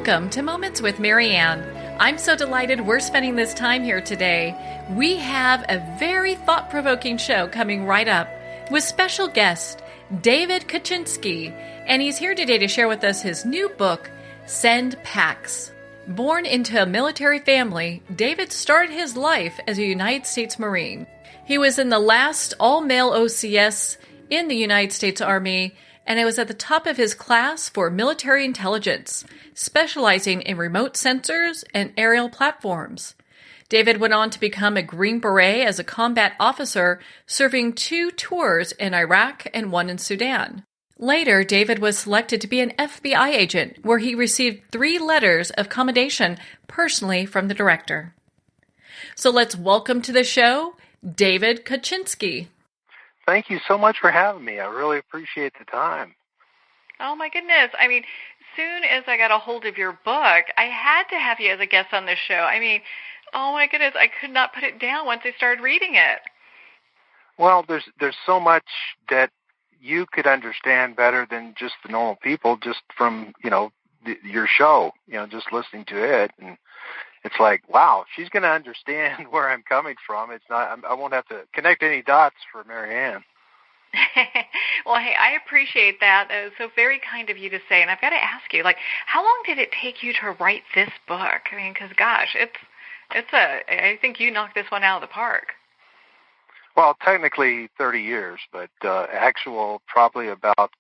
Welcome to Moments with Marianne. I'm so delighted we're spending this time here today. We have a very thought-provoking show coming right up with special guest David-Kutchinski, and he's here today to share with us his new book, Send Packs. Born into a military family, David started his life as a United States Marine. He was in the last all-male OCS in the United States Army, and it was at the top of his class for military intelligence, specializing in remote sensors and aerial platforms. David went on to become a Green Beret as a combat officer, serving 2 tours in Iraq and 1 in Sudan. Later, David was selected to be an FBI agent, where he received 3 letters of commendation personally from the director. So let's welcome to the show, David-Kutchinski. Thank you so much for having me. I really appreciate the time. Oh, my goodness. I mean, soon as I got a hold of your book, I had to have you as a guest on this show. I mean, oh, my goodness, I could not put it down once I started reading it. Well, there's so much that you could understand better than just the normal people just from, your show, just listening to it. And it's like, wow, she's going to understand where I'm coming from. It's not, I won't have to connect any dots for Marianne. Well, hey, I appreciate that. So very kind of you to say. And I've got to ask you, how long did it take you to write this book? I mean, because gosh, I think you knocked this one out of the park. Well, technically 30 years, but actual probably about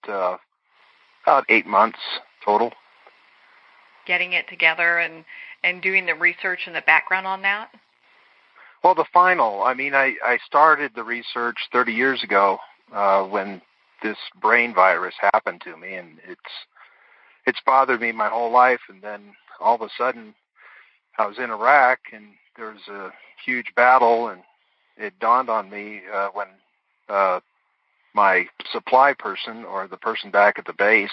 8 months total. Getting it together and doing the research and the background on that? Well, the final, I started the research 30 years ago when this brain virus happened to me, and it's bothered me my whole life. And then all of a sudden I was in Iraq, and there was a huge battle, and it dawned on me when my supply person, or the person back at the base,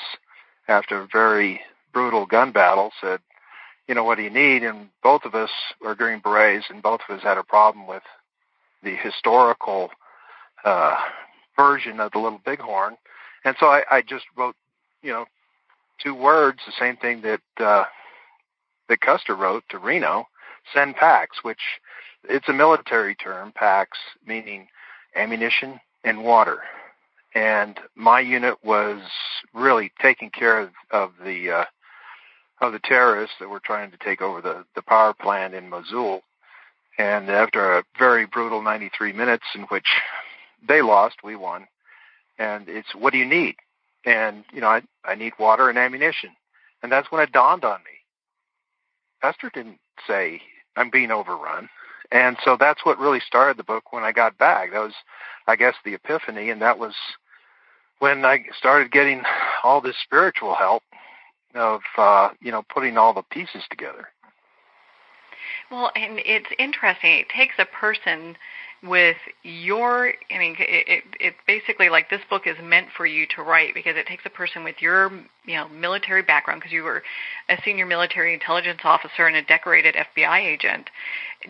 after a very brutal gun battle, said, what do you need? And both of us are Green Berets, and both of us had a problem with the historical version of the Little Bighorn. And so I just wrote, 2 words, the same thing that Custer wrote to Reno, send packs, which it's a military term, packs, meaning ammunition and water. And my unit was really taking care of the terrorists that were trying to take over the power plant in Mosul. And after a very brutal 93 minutes in which they lost, we won. And it's, what do you need? And, I need water and ammunition. And that's when it dawned on me. Custer didn't say, I'm being overrun. And so that's what really started the book when I got back. That was, I guess, the epiphany. And that was when I started getting all this spiritual help of, putting all the pieces together. Well, and it's interesting. It takes a person with it's basically like this book is meant for you to write, because it takes a person with your, military background, because you were a senior military intelligence officer and a decorated FBI agent,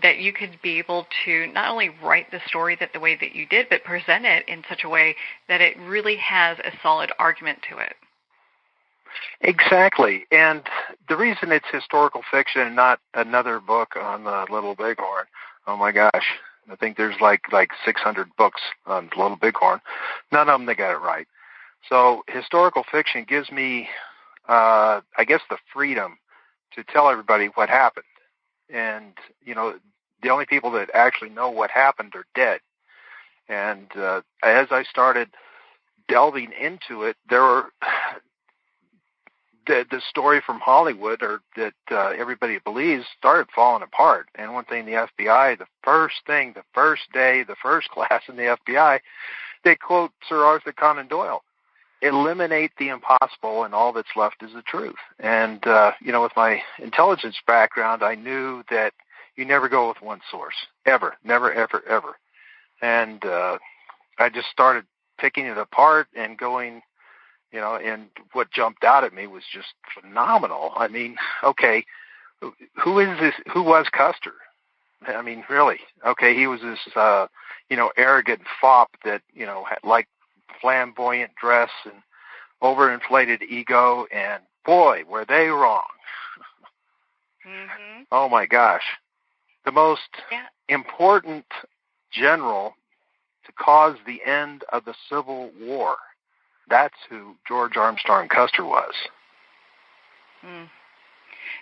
that you could be able to not only write the story the way that you did, but present it in such a way that it really has a solid argument to it. Exactly. And the reason it's historical fiction and not another book on the Little Bighorn, oh my gosh, I think there's like 600 books on the Little Bighorn. None of them, they got it right. So historical fiction gives me, I guess, the freedom to tell everybody what happened. And, the only people that actually know what happened are dead. And as I started delving into it, there were the story from Hollywood, or that everybody believes, started falling apart. And one thing, the FBI, the first day, the first class in the FBI, they quote Sir Arthur Conan Doyle: eliminate the impossible, and all that's left is the truth. And, with my intelligence background, I knew that you never go with one source, ever, never, ever, ever. And I just started picking it apart and going, and what jumped out at me was just phenomenal. I mean, okay, who is this? Who was Custer? I mean, really? Okay, he was this, arrogant fop that, had like flamboyant dress and overinflated ego, and boy, were they wrong. Mm-hmm. Oh, my gosh. The most important general to cause the end of the Civil War. That's who George Armstrong Custer was. Mm.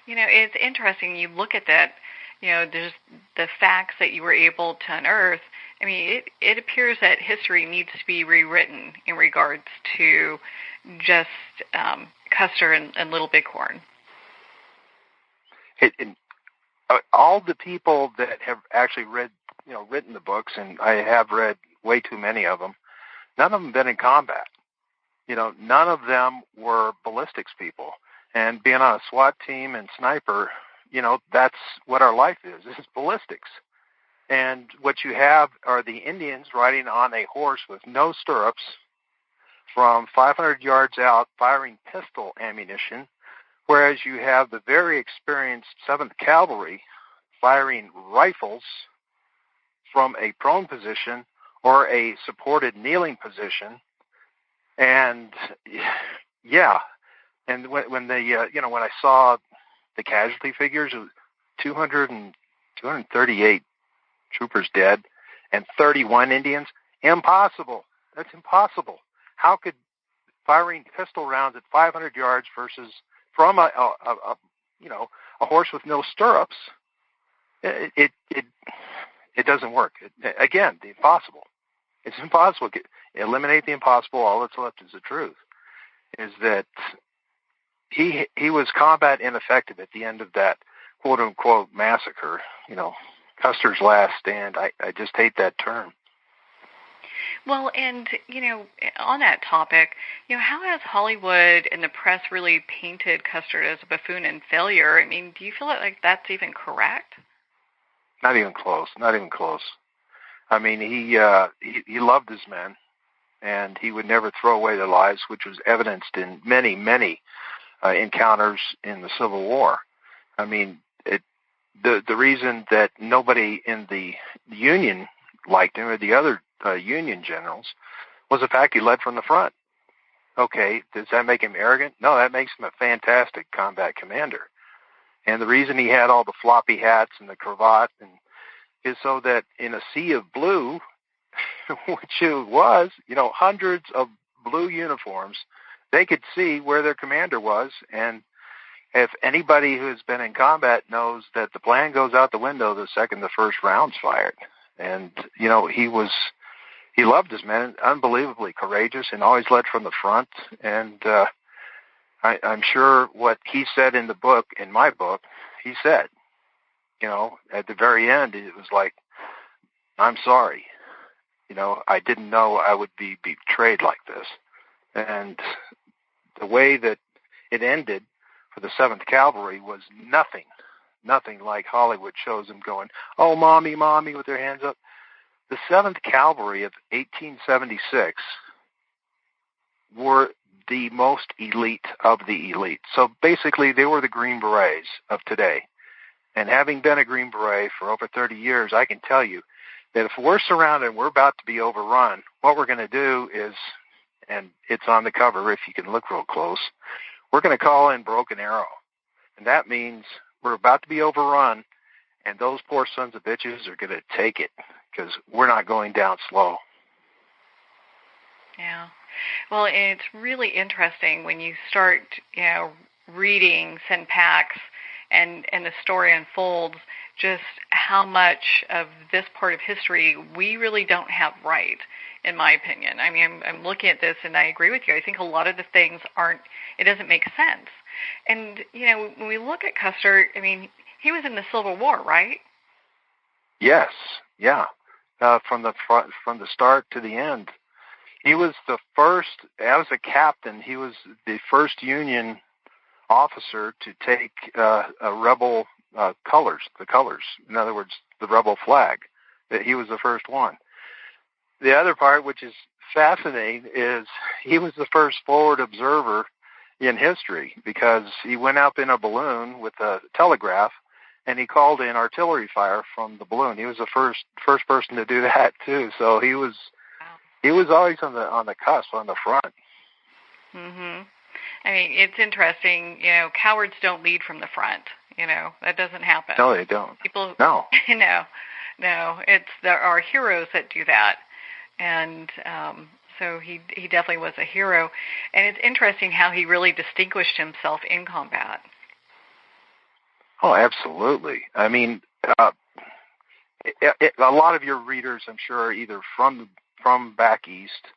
It's interesting. You look at that, there's the facts that you were able to unearth. I mean, it appears that history needs to be rewritten in regards to just Custer and Little Bighorn. All the people that have actually written the books, and I have read way too many of them, none of them been in combat. None of them were ballistics people. And being on a SWAT team and sniper, that's what our life is ballistics. And what you have are the Indians riding on a horse with no stirrups from 500 yards out firing pistol ammunition, whereas you have the very experienced 7th Cavalry firing rifles from a prone position or a supported kneeling position. And and when I saw the casualty figures of 238 troopers dead and 31 Indians, impossible. That's impossible. How could firing pistol rounds at 500 yards versus from a horse with no stirrups? It doesn't work. Again, the impossible. It's impossible. Eliminate the impossible. All that's left is the truth. Is that he was combat ineffective at the end of that quote unquote massacre. Custer's last stand. I just hate that term. Well, and, on that topic, how has Hollywood and the press really painted Custer as a buffoon and failure? I mean, do you feel like that's even correct? Not even close. Not even close. I mean, he loved his men, and he would never throw away their lives, which was evidenced in many, many encounters in the Civil War. I mean, the reason that nobody in the Union liked him, or the other Union generals, was the fact he led from the front. Okay, does that make him arrogant? No, that makes him a fantastic combat commander. And the reason he had all the floppy hats and the cravat is so that in a sea of blue, which it was, hundreds of blue uniforms, they could see where their commander was. And if anybody who's been in combat knows that the plan goes out the window the second the first round's fired. And, he loved his men, unbelievably courageous, and always led from the front. And I'm sure what he said in my book, he said, at the very end, it was like, I'm sorry. I didn't know I would be betrayed like this. And the way that it ended for the 7th Cavalry was nothing like Hollywood shows them going, oh, mommy, mommy, with their hands up. The 7th Cavalry of 1876 were the most elite of the elite. So basically, they were the Green Berets of today. And having been a Green Beret for over 30 years, I can tell you that if we're surrounded and we're about to be overrun, what we're going to do is, and it's on the cover if you can look real close, we're going to call in Broken Arrow. And that means we're about to be overrun, and those poor sons of bitches are going to take it because we're not going down slow. Yeah. Well, it's really interesting when you start, reading Sen Pax and the story unfolds, just how much of this part of history we really don't have right, in my opinion. I mean, I'm looking at this and I agree with you. I think a lot of the things it doesn't make sense. And, when we look at Custer, I mean, he was in the Civil War, right? Yes. Yeah. From the start to the end. He was the first, as a captain, he was the first Union officer to take a rebel colors. In other words, the rebel flag. That he was the first one. The other part, which is fascinating, is he was the first forward observer in history because he went up in a balloon with a telegraph and he called in artillery fire from the balloon. He was the first person to do that too. So he was always on the cusp, on the front. Mhm. I mean, it's interesting. Cowards don't lead from the front. That doesn't happen. No, they don't. People. No. No. There are heroes that do that, and so he definitely was a hero. And it's interesting how he really distinguished himself in combat. Oh, absolutely. I mean, a lot of your readers, I'm sure, are either from back east,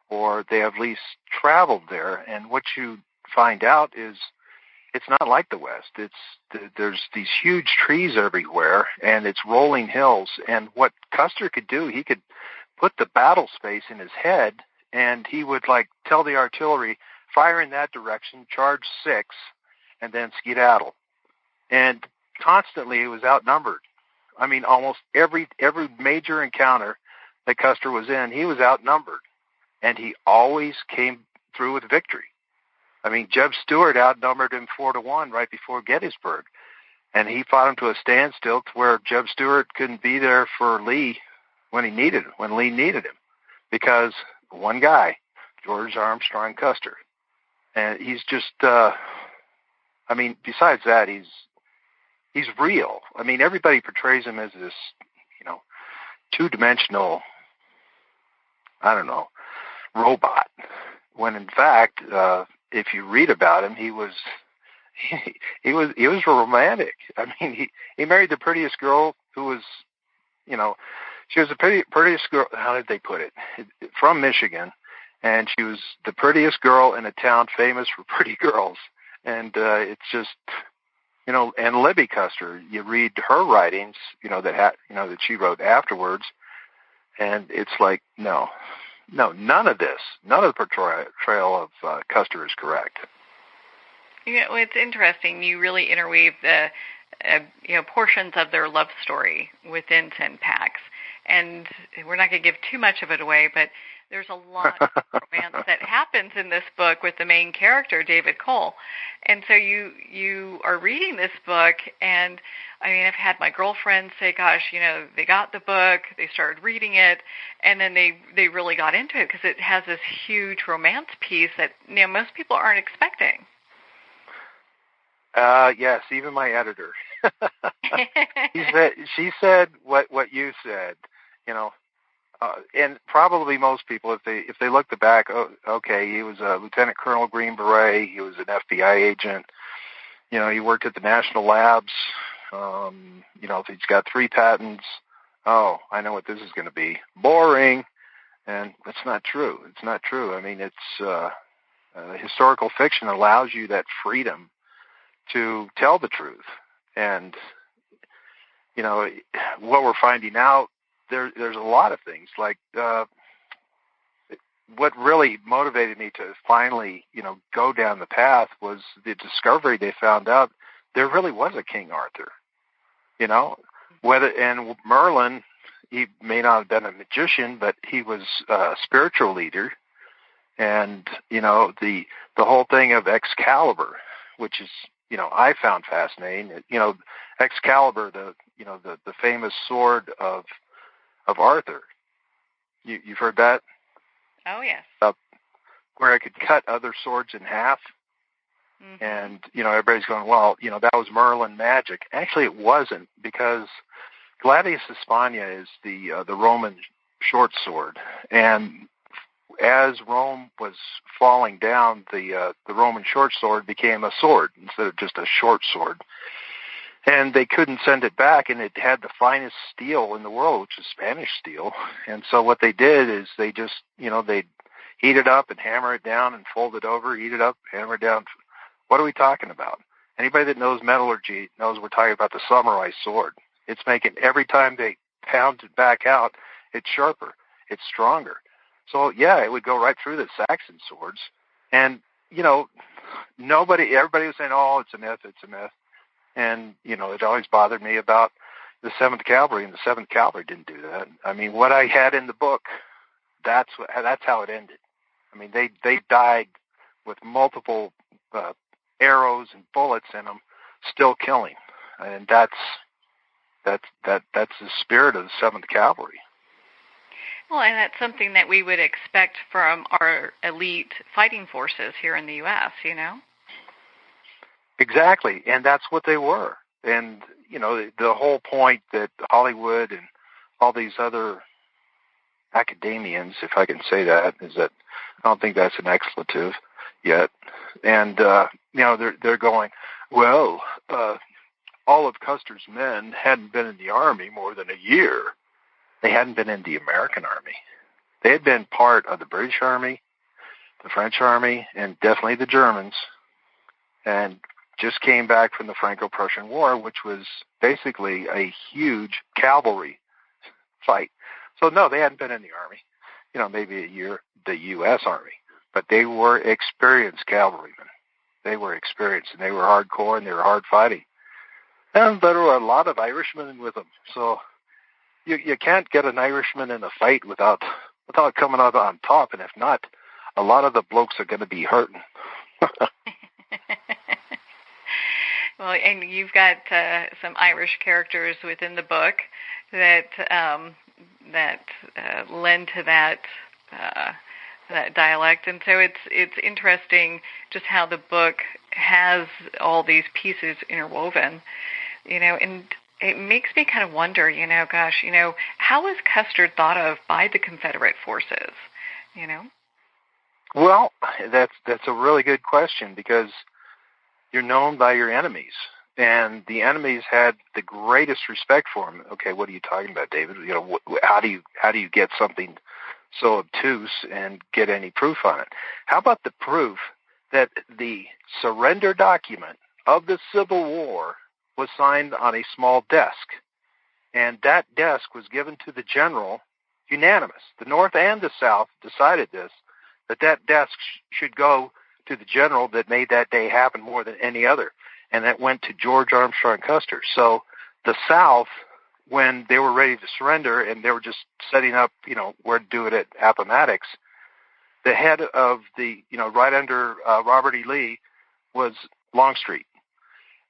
or they have at least traveled there. And what you find out is it's not like the West. There's these huge trees everywhere, and it's rolling hills. And what Custer could do, he could put the battle space in his head, and he would tell the artillery, fire in that direction, charge 6, and then skedaddle. And constantly he was outnumbered. I mean, almost every major encounter that Custer was in, he was outnumbered, and he always came through with victory. I mean, Jeb Stuart outnumbered him 4-1 right before Gettysburg, and he fought him to a standstill to where Jeb Stuart couldn't be there for Lee when Lee needed him, because one guy, George Armstrong Custer, and he's just, besides that, he's real. I mean, everybody portrays him as this, two-dimensional, robot, when in fact, if you read about him, he was romantic. I mean, he married the prettiest girl who was, she was the prettiest girl. How did they put it? From Michigan, and she was the prettiest girl in a town famous for pretty girls. And it's just, and Libby Custer. You read her writings, that she wrote afterwards, and it's like, no, none of this, none of the portrayal of Custer is correct. It's interesting. You really interweave the, portions of their love story within 10 Packs. And we're not going to give too much of it away, but there's a lot of romance that happens in this book with the main character, David Cole. And so you are reading this book, and I've had my girlfriends say, gosh, they got the book, they started reading it, and then they really got into it because it has this huge romance piece that most people aren't expecting. Yes, even my editor. She said what you said, and probably most people, if they look back, oh, okay, he was a Lieutenant Colonel Green Beret, he was an FBI agent, he worked at the National Labs, he's got 3 patents. Oh, I know what this is going to be. Boring. And that's not true. It's not true. I mean, it's historical fiction allows you that freedom to tell the truth. And, what we're finding out, there's a lot of things. Like what really motivated me to finally, go down the path was the discovery they found out there really was a King Arthur. And Merlin, he may not have been a magician, but he was a spiritual leader. And, the whole thing of Excalibur, which is, I found fascinating. Excalibur, the famous sword of Arthur. You've heard that? Oh, yes. Where it could cut other swords in half. Mm-hmm. And, everybody's going, well, that was Merlin magic. Actually, it wasn't, because Gladius Hispania is the Roman short sword. And as Rome was falling down, the Roman short sword became a sword instead of just a short sword. And they couldn't send it back, and it had the finest steel in the world, which is Spanish steel. And so what they did is they just, they'd heat it up and hammer it down and fold it over, heat it up, hammer it down. What are we talking about? Anybody that knows metallurgy knows we're talking about the samurai sword. It's making, every time they pound it back out, it's sharper, it's stronger. So, yeah, it would go right through the Saxon swords. And, everybody was saying, oh, it's a myth, it's a myth. And, it always bothered me about the 7th Cavalry, and the 7th Cavalry didn't do that. I mean, what I had in the book, that's how it ended. I mean, they died with multiple arrows and bullets in them, still killing. And that's the spirit of the 7th Cavalry. Well, and that's something that we would expect from our elite fighting forces here in the U.S., Exactly, and that's what they were. And, the whole point that Hollywood and all these other academians, if I can say that, is that I don't think that's an expletive yet. And, they're going, well, all of Custer's men hadn't been in the Army more than a year. They hadn't been in the American Army. They had been part of the British Army, the French Army, and definitely the Germans, and just came back from the Franco-Prussian War, which was basically a huge cavalry fight. So, no, they hadn't been in the Army, maybe a year, the U.S. Army. But they were experienced cavalrymen. They were experienced, and they were hardcore, and they were hard fighting. And there were a lot of Irishmen with them. So you can't get an Irishman in a fight without coming out on top. And if not, a lot of the blokes are going to be hurting. Well, and you've got some Irish characters within the book that lend to that dialect, and so it's interesting just how the book has all these pieces interwoven, and it makes me kind of wonder, how was Custer thought of by the Confederate forces, Well, that's a really good question, because you're known by your enemies, and the enemies had the greatest respect for him. Okay, what are you talking about, David? How do you get something so obtuse and get any proof on it? How about the proof that the surrender document of the Civil War was signed on a small desk, and that desk was given to the general unanimous. The North and the South decided this, that desk should go to the general that made that day happen more than any other, and that went to George Armstrong Custer. So the South, when they were ready to surrender and they were just setting up, where to do it at Appomattox, the head of the, right under Robert E. Lee was Longstreet.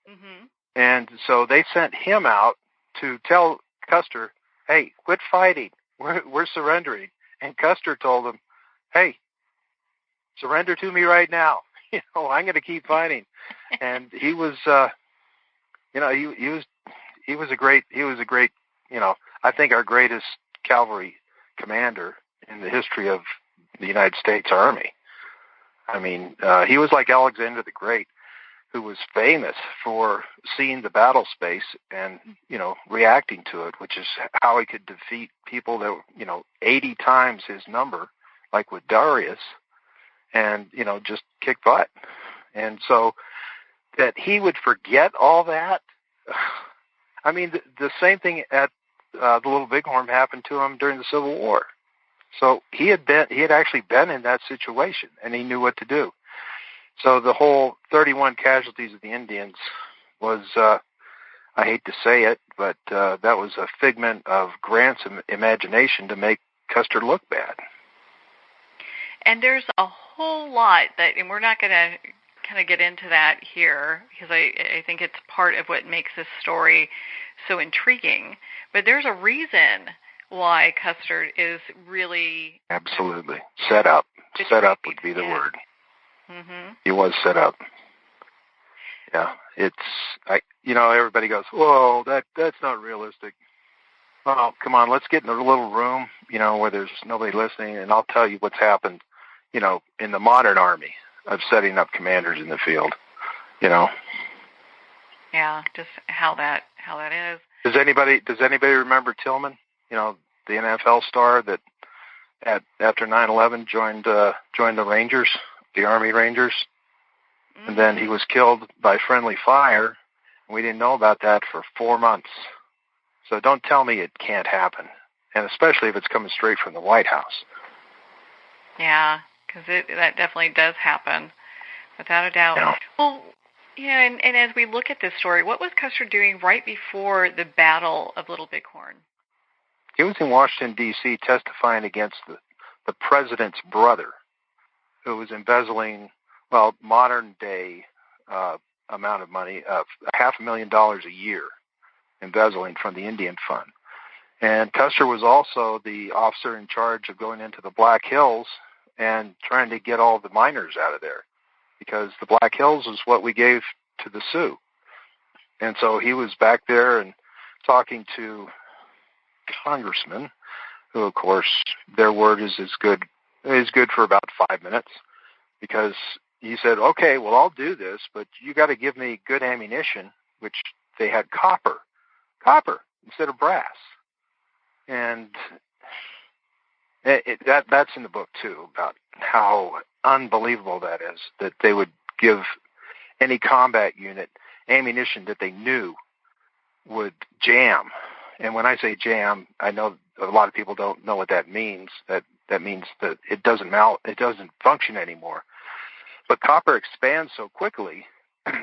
Mm-hmm. And so they sent him out to tell Custer, hey, quit fighting. We're surrendering. And Custer told him, hey, surrender to me right now. I'm going to keep fighting. And he was, he was a great, I think our greatest cavalry commander in the history of the United States Army. I mean, he was like Alexander the Great, who was famous for seeing the battle space and, reacting to it, which is how he could defeat people that, 80 times his number, like with Darius, and, just kick butt. And so that he would forget all that, I mean, the same thing at the Little Bighorn happened to him during the Civil War. So he had actually been in that situation, and he knew what to do. So the whole 31 casualties of the Indians was, I hate to say it, but that was a figment of Grant's imagination to make Custer look bad. And there's a whole lot and we're not going to kind of get into that here, because I think it's part of what makes this story so intriguing. But there's a reason why Custer is really... Absolutely. Set up. Set up would be the word. Mm-hmm. He was set up. Yeah. Everybody goes, whoa, that's not realistic. Well, come on, let's get in a little room, where there's nobody listening, and I'll tell you what's happened, in the modern army of setting up commanders in the field, Yeah, just how that is. Does anybody remember Tillman? The NFL star that after 9/11 joined the Rangers, the Army Rangers, mm-hmm. and then he was killed by friendly fire. We didn't know about that for 4 months. So don't tell me it can't happen, and especially if it's coming straight from the White House. Yeah, because that definitely does happen, without a doubt. Yeah. Well, and as we look at this story, what was Custer doing right before the Battle of Little Bighorn? He was in Washington, D.C., testifying against the president's brother, who was embezzling, modern-day amount of money, $500,000 a year, embezzling from the Indian Fund. And Custer was also the officer in charge of going into the Black Hills and trying to get all the miners out of there, because the Black Hills is what we gave to the Sioux. And so he was back there and talking to congressmen, who, of course, their word is good for about 5 minutes, because he said, okay, well, I'll do this, but you got to give me good ammunition, which they had copper instead of brass. And that's in the book, too, about how unbelievable that is, that they would give any combat unit ammunition that they knew would jam. And when I say jam, I know a lot of people don't know what that means. That means that it doesn't function anymore. But copper expands so quickly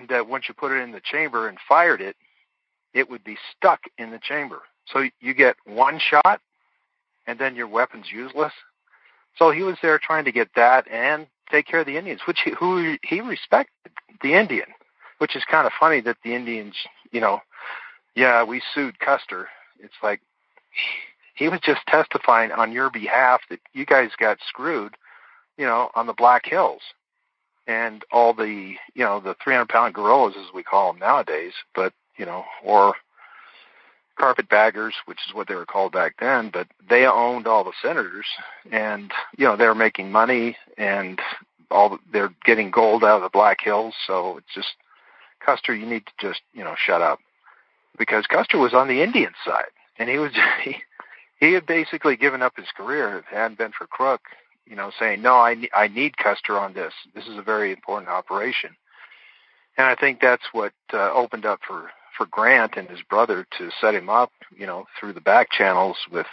that once you put it in the chamber and fired it, it would be stuck in the chamber. So you get one shot, and then your weapon's useless. So he was there trying to get that and take care of the Indians, who he respected, the Indian, which is kind of funny that the Indians, we sued Custer. It's like he was just testifying on your behalf that you guys got screwed, on the Black Hills. And all the 300-pound gorillas, as we call them nowadays, but, or carpetbaggers, which is what they were called back then, but they owned all the senators, and, they were making money, and they're getting gold out of the Black Hills. So it's just, Custer, you need to just, shut up. Because Custer was on the Indian side, and he had basically given up his career. If it hadn't been for Crook, saying, no, I need Custer on this. This is a very important operation. And I think that's what opened up for Grant and his brother to set him up, through the back channels with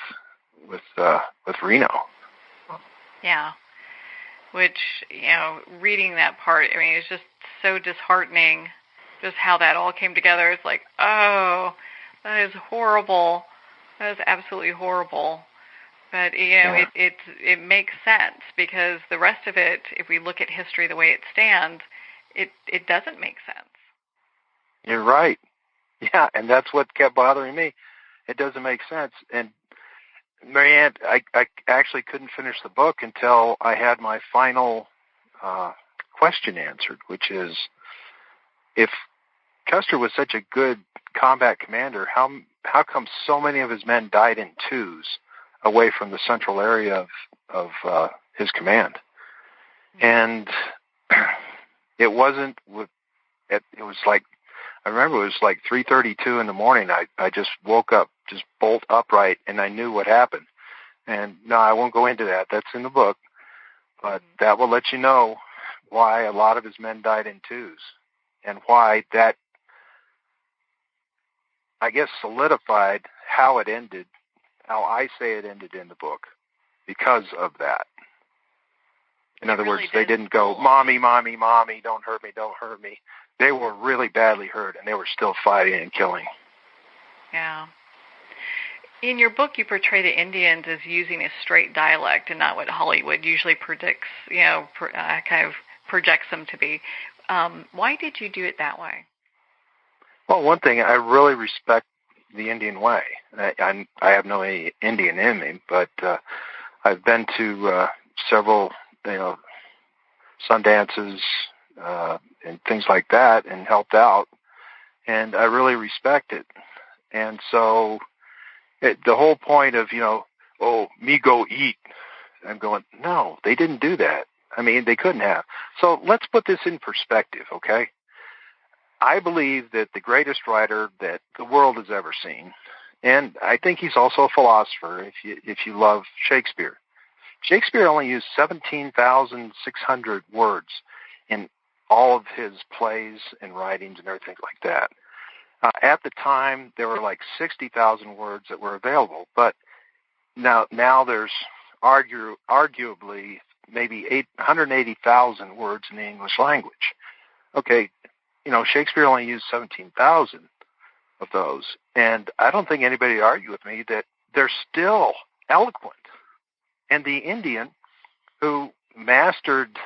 Reno. Yeah. Which, reading that part, it's just so disheartening just how that all came together. It's like, oh, that is horrible. That is absolutely horrible. But, it makes sense, because the rest of it, if we look at history the way it stands, it doesn't make sense. You're right. Yeah, and that's what kept bothering me. It doesn't make sense. And, Marianne, I actually couldn't finish the book until I had my final question answered, which is, if Custer was such a good combat commander, how come so many of his men died in twos away from the central area of his command? And it wasn't it was like, I remember it was like 3:32 in the morning. I just woke up, just bolt upright, and I knew what happened. And no, I won't go into that. That's in the book. But that will let you know why a lot of his men died in twos, and why that, I guess, solidified how it ended, how I say it ended in the book, because of that. In other words, they didn't go, mommy, mommy, mommy, don't hurt me, don't hurt me. They were really badly hurt, and they were still fighting and killing. Yeah. In your book, you portray the Indians as using a straight dialect and not what Hollywood usually predicts, kind of projects them to be. Why did you do it that way? Well, one thing, I really respect the Indian way. I have no Indian in me, but I've been to several, Sundances and things like that, and helped out, and I really respect it. And so the whole point of, me go eat, I'm going, no, they didn't do that. I mean, they couldn't have. So let's put this in perspective, okay? I believe that the greatest writer that the world has ever seen, and I think he's also a philosopher if you love Shakespeare. Shakespeare only used 17,600 words in all of his plays and writings and everything like that. At the time, there were like 60,000 words that were available, but now there's arguably maybe 180,000 words in the English language. Okay, Shakespeare only used 17,000 of those, and I don't think anybody would argue with me that they're still eloquent. And the Indian, who mastered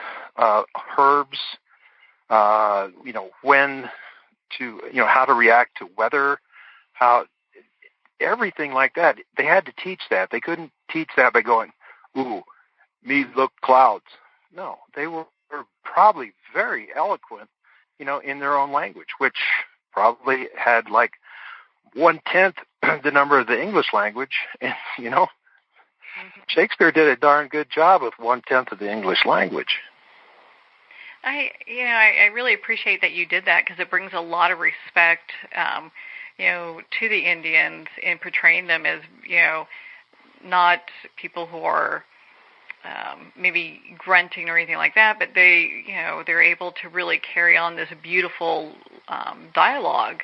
herbs, when to, how to react to weather, everything like that. They had to teach that. They couldn't teach that by going, ooh, me look clouds. No, they were probably very eloquent, in their own language, which probably had like 1/10 the number of the English language. And, Shakespeare did a darn good job with 1/10 of the English language. I really appreciate that you did that, because it brings a lot of respect, to the Indians in portraying them as, not people who are maybe grunting or anything like that, but they're able to really carry on this beautiful dialogue,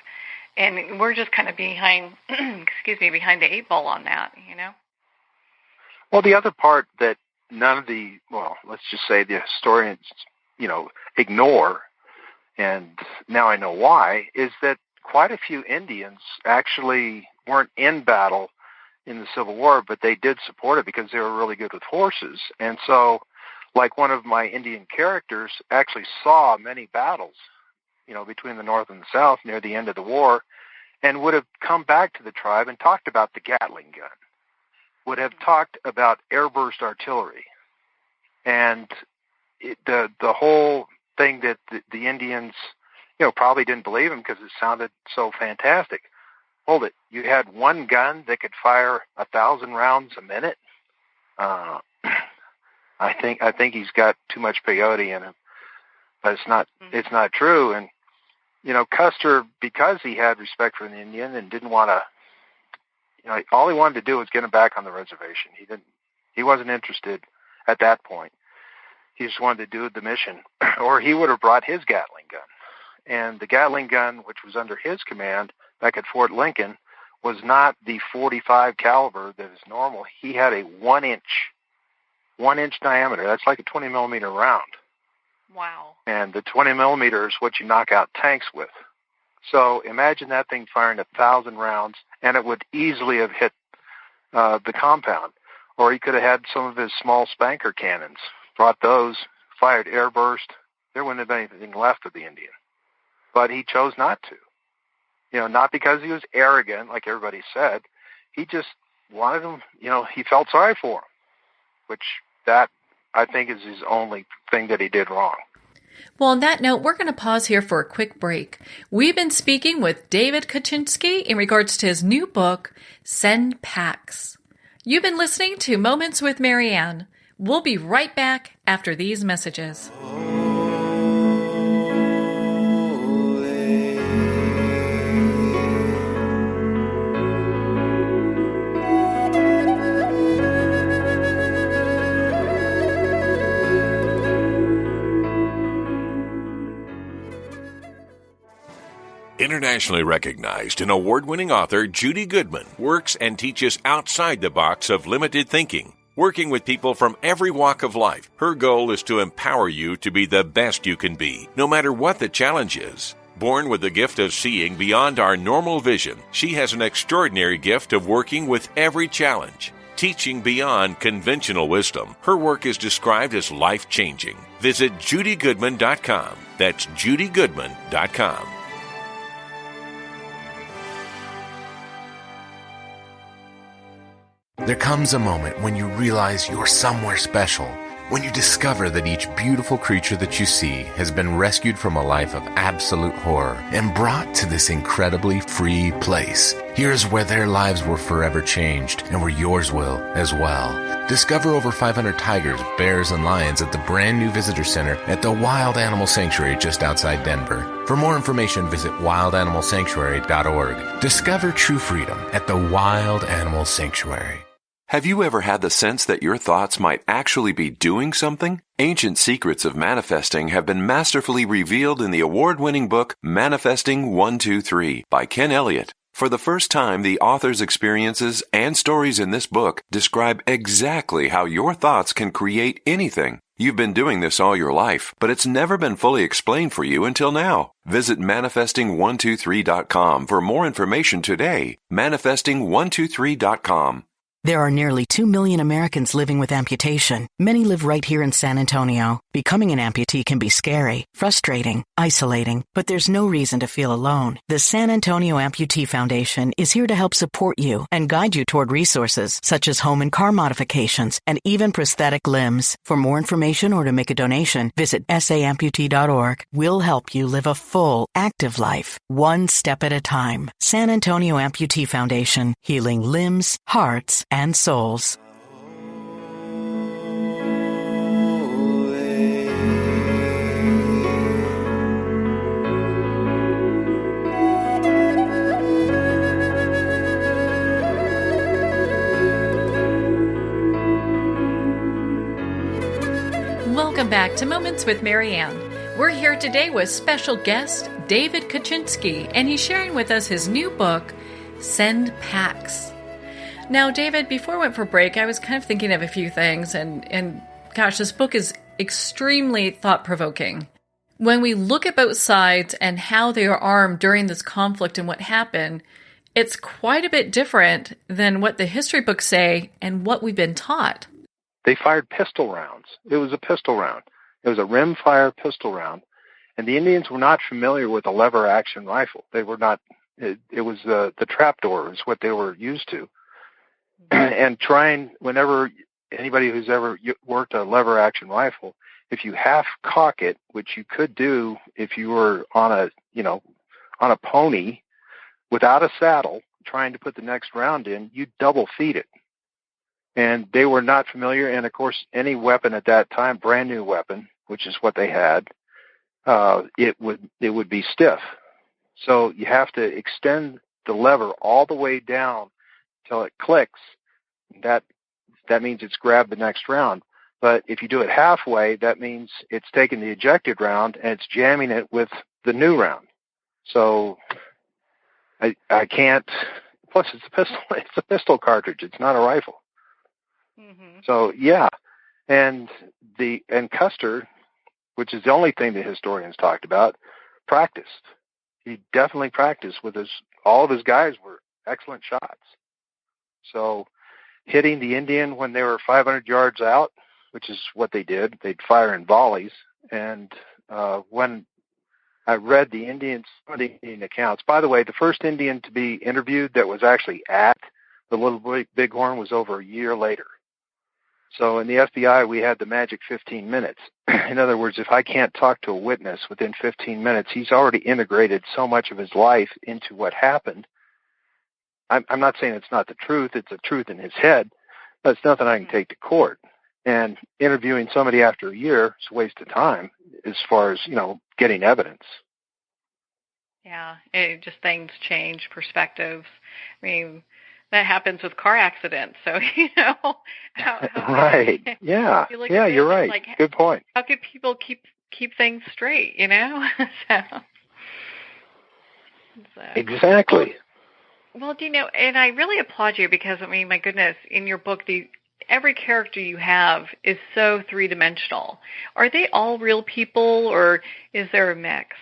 and we're just kind of behind the eight ball on that. Well, the other part that let's just say the historians, ignore, and now I know why, is that quite a few Indians actually weren't in battle in the Civil War, but they did support it because they were really good with horses. And so, like, one of my Indian characters actually saw many battles, between the North and the South near the end of the war, and would have come back to the tribe and talked about the Gatling gun, would have talked about airburst artillery, and the whole thing that the Indians, probably didn't believe him because it sounded so fantastic. Hold it, you had one gun that could fire 1,000 rounds a minute? I think he's got too much peyote in him, but it's not true. And Custer, because he had respect for the Indian and didn't want to, all he wanted to do was get him back on the reservation. He wasn't interested at that point. He just wanted to do the mission, or he would have brought his Gatling gun. And the Gatling gun, which was under his command back at Fort Lincoln, was not the .45 caliber that is normal. He had a 1-inch diameter. That's like a 20 millimeter round. Wow. And the 20 millimeter is what you knock out tanks with. So imagine that thing firing 1,000 rounds, and it would easily have hit the compound. Or he could have had some of his small spanker cannons, brought those, fired airburst. There wouldn't have been anything left of the Indian. But he chose not to. Not because he was arrogant, like everybody said. He just wanted him, he felt sorry for him, which that, I think, is his only thing that he did wrong. Well, on that note, we're going to pause here for a quick break. We've been speaking with David Kutchinski in regards to his new book, Send Packs. You've been listening to Moments with Marianne. We'll be right back after these messages. Internationally recognized and award-winning author Judy Goodman works and teaches outside the box of limited thinking. Working with people from every walk of life, her goal is to empower you to be the best you can be, no matter what the challenge is. Born with the gift of seeing beyond our normal vision, she has an extraordinary gift of working with every challenge. Teaching beyond conventional wisdom, her work is described as life-changing. Visit judygoodman.com. That's judygoodman.com. There comes a moment when you realize you're somewhere special, when you discover that each beautiful creature that you see has been rescued from a life of absolute horror and brought to this incredibly free place. Here's where their lives were forever changed and where yours will as well. Discover over 500 tigers, bears, and lions at the brand new visitor center at the Wild Animal Sanctuary just outside Denver. For more information, visit wildanimalsanctuary.org. Discover true freedom at the Wild Animal Sanctuary. Have you ever had the sense that your thoughts might actually be doing something? Ancient secrets of manifesting have been masterfully revealed in the award-winning book Manifesting 1-2-3 by Ken Elliott. For the first time, the author's experiences and stories in this book describe exactly how your thoughts can create anything. You've been doing this all your life, but it's never been fully explained for you until now. Visit manifesting123.com for more information today. Manifesting123.com. There are nearly 2 million Americans living with amputation. Many live right here in San Antonio. Becoming an amputee can be scary, frustrating, isolating, but there's no reason to feel alone. The San Antonio Amputee Foundation is here to help support you and guide you toward resources such as home and car modifications and even prosthetic limbs. For more information or to make a donation, visit saamputee.org. We'll help you live a full, active life, one step at a time. San Antonio Amputee Foundation, healing limbs, hearts, and souls. Welcome back to Moments with Marianne. We're here today with special guest David Kutchinski, and he's sharing with us his new book, Send Packs. Now, David, before I went for break, I was kind of thinking of a few things, and gosh, this book is extremely thought-provoking. When we look at both sides and how they are armed during this conflict and what happened, it's quite a bit different than what the history books say and what we've been taught. They fired pistol rounds. It was a pistol round. It was a rim-fire pistol round, and the Indians were not familiar with a lever-action rifle. They were not. It was the trapdoor is what they were used to. And trying, whenever anybody who's ever worked a lever action rifle, if you half cock it, which you could do if you were on a pony without a saddle, trying to put the next round in, you double feed it. And they were not familiar. And of course, any weapon at that time, brand new weapon, which is what they had, it would be stiff. So you have to extend the lever all the way down till it clicks. That means it's grabbed the next round. But if you do it halfway, that means it's taking the ejected round and it's jamming it with the new round. So I can't. Plus, it's a pistol. It's a pistol cartridge. It's not a rifle. Mm-hmm. So yeah, and Custer, which is the only thing the historians talked about, practiced. He definitely practiced with all of his guys were excellent shots. So hitting the Indian when they were 500 yards out, which is what they did, they'd fire in volleys. And when I read some of the Indian accounts, by the way, the first Indian to be interviewed that was actually at the Little Bighorn was over a year later. So in the FBI, we had the magic 15 minutes. In other words, if I can't talk to a witness within 15 minutes, he's already integrated so much of his life into what happened. I'm not saying it's not the truth. It's a truth in his head, but it's nothing I can take to court. And interviewing somebody after a year is a waste of time as far as, getting evidence. Yeah, just things change, perspectives. I mean, that happens with car accidents. So, how right. Yeah. Yeah, you're right. Like, good point. How could people keep things straight, So. Exactly. Well, and I really applaud you because, my goodness, in your book, every character you have is so three-dimensional. Are they all real people, or is there a mix?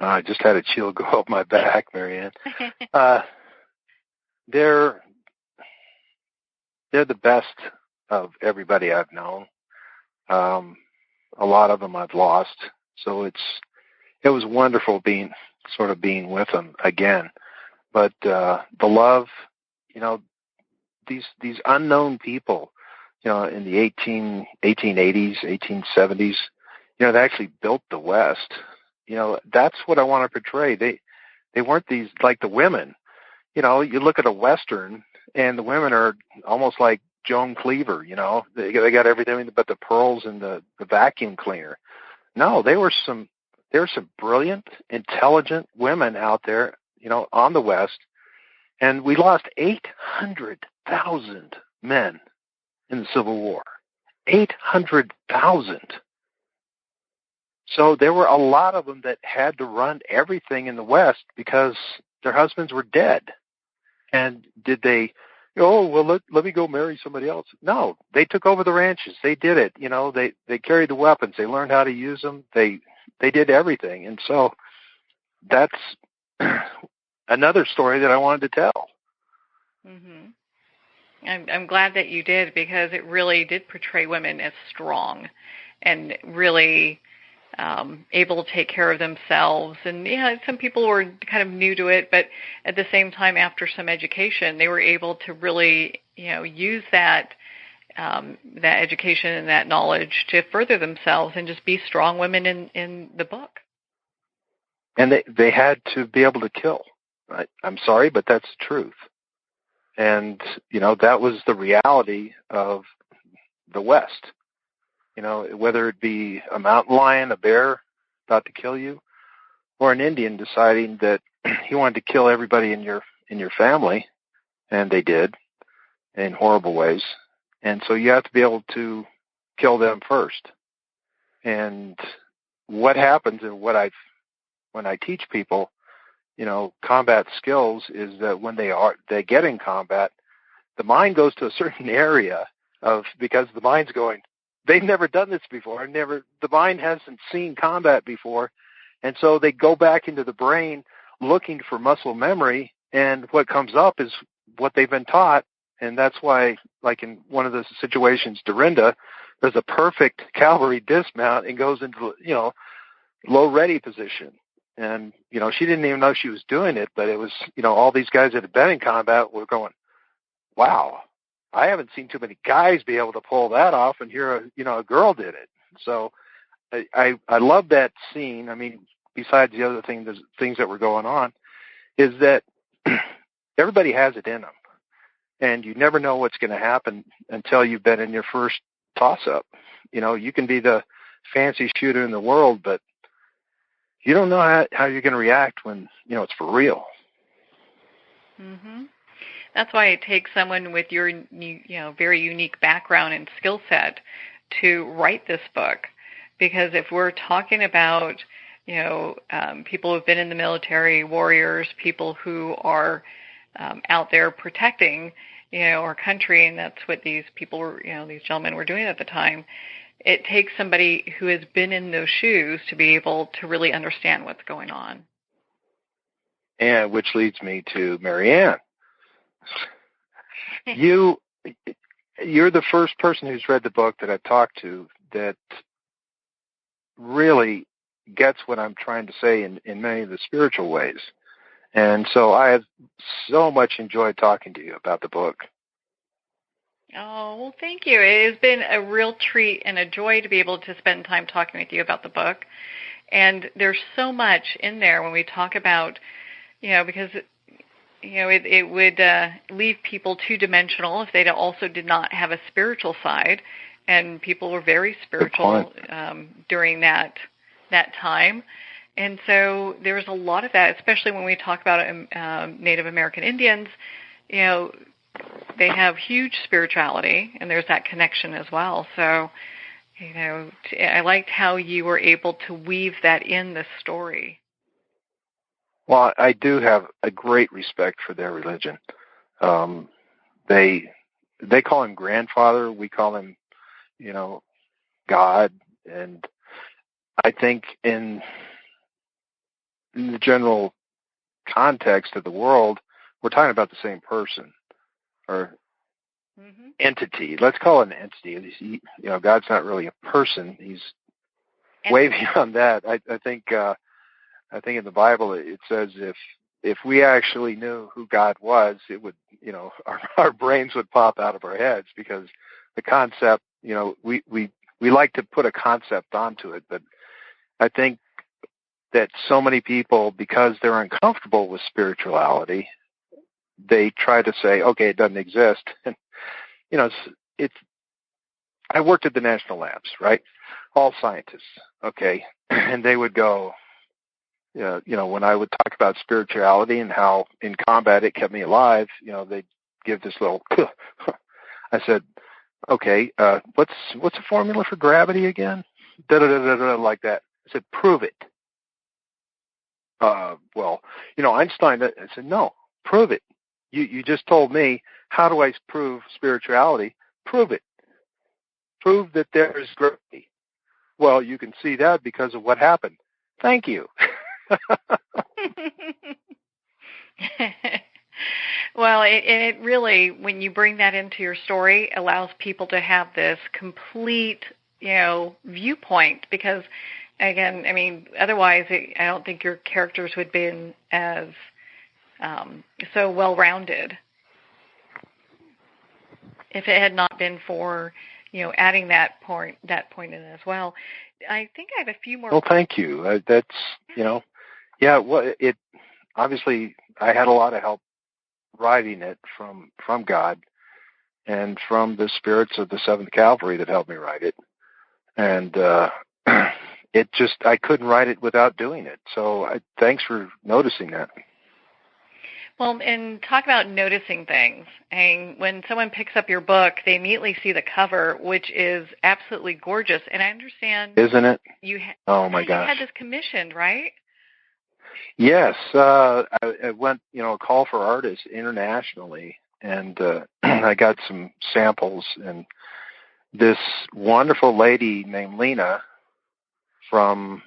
I just had a chill go up my back, Marianne. They're the best of everybody I've known. A lot of them I've lost, so it was wonderful being with them again. But the love, these unknown people, in the 1880s, 1870s, they actually built the West. That's what I want to portray. They weren't these like the women. You look at a Western, and the women are almost like Joan Cleaver. They got everything but the pearls and the vacuum cleaner. No, they were some brilliant, intelligent women out there, on the West, and we lost 800,000 men in the Civil War. 800,000. So there were a lot of them that had to run everything in the West because their husbands were dead. And did they, let me go marry somebody else? No, they took over the ranches. They did it. They carried the weapons. They learned how to use them. They did everything. And so that's another story that I wanted to tell. Mm-hmm. I'm glad that you did, because it really did portray women as strong and really able to take care of themselves. And some people were kind of new to it, but at the same time, after some education, they were able to really, use that education and that knowledge to further themselves and just be strong women in the book. And they had to be able to kill. I'm sorry, but that's the truth. And, that was the reality of the West. Whether it be a mountain lion, a bear about to kill you, or an Indian deciding that he wanted to kill everybody in your family, and they did in horrible ways. And so you have to be able to kill them first. And what happens, and when I teach people, combat skills, is that when they get in combat, the mind goes to a certain area because the mind's going, they've never done this before. The mind hasn't seen combat before. And so they go back into the brain looking for muscle memory, and what comes up is what they've been taught. And that's why, like in one of the situations, Dorinda, there's a perfect cavalry dismount and goes into, low ready position. And, she didn't even know she was doing it, but it was, all these guys that had been in combat were going, wow, I haven't seen too many guys be able to pull that off, and here, a girl did it. So I love that scene. I mean, besides the other things that were going on, is that everybody has it in them, and you never know what's going to happen until you've been in your first toss-up. You can be the fancy shooter in the world, but you don't know how you're going to react when, it's for real. Mm-hmm. That's why it takes someone with your, very unique background and skill set to write this book. Because if we're talking about, people who've been in the military, warriors, people who are out there protecting, our country, and that's what these people were, these gentlemen were doing at the time, it takes somebody who has been in those shoes to be able to really understand what's going on. And which leads me to Marianne. You're the first person who's read the book that I've talked to that really gets what I'm trying to say in many of the spiritual ways. And so I have so much enjoyed talking to you about the book. Oh, well, thank you. It has been a real treat and a joy to be able to spend time talking with you about the book. And there's so much in there when we talk about, because, it would leave people two-dimensional if they also did not have a spiritual side. And people were very spiritual during that time. And so there's a lot of that, especially when we talk about Native American Indians. They have huge spirituality, and there's that connection as well. So, I liked how you were able to weave that in the story. Well, I do have a great respect for their religion. They call him grandfather. We call him, God. And I think in the general context of the world, we're talking about the same person or entity. Let's call it an entity. God's not really a person. He's way beyond that. I think in the Bible it says if we actually knew who God was, it would, our brains would pop out of our heads, because the concept, we like to put a concept onto it, but I think that so many people, because they're uncomfortable with spirituality, they try to say, okay, it doesn't exist. And, I worked at the national labs, right? All scientists, okay? And they would go, when I would talk about spirituality and how in combat it kept me alive, they'd give this little, I said, okay, what's the formula for gravity again? Da-da-da-da-da, like that. I said, prove it. Einstein, I said, no, prove it. You just told me, how do I prove spirituality? Prove it. Prove that there is gravity. Well, you can see that because of what happened. Thank you. Well, it really, when you bring that into your story, allows people to have this complete, viewpoint. Because, again, I mean, otherwise, I don't think your characters would have been as so well-rounded if it had not been for, adding that point in as well. I think I have a few more. Well, thank you. That's, it obviously I had a lot of help writing it from God and from the spirits of the 7th Cavalry that helped me write it. And I couldn't write it without doing it. So thanks for noticing that. Well, and talk about noticing things. And when someone picks up your book, they immediately see the cover, which is absolutely gorgeous. And I understand, isn't it? Oh my gosh! You had this commissioned, right? Yes, I went, a call for artists internationally, and I got some samples. And this wonderful lady named Lena from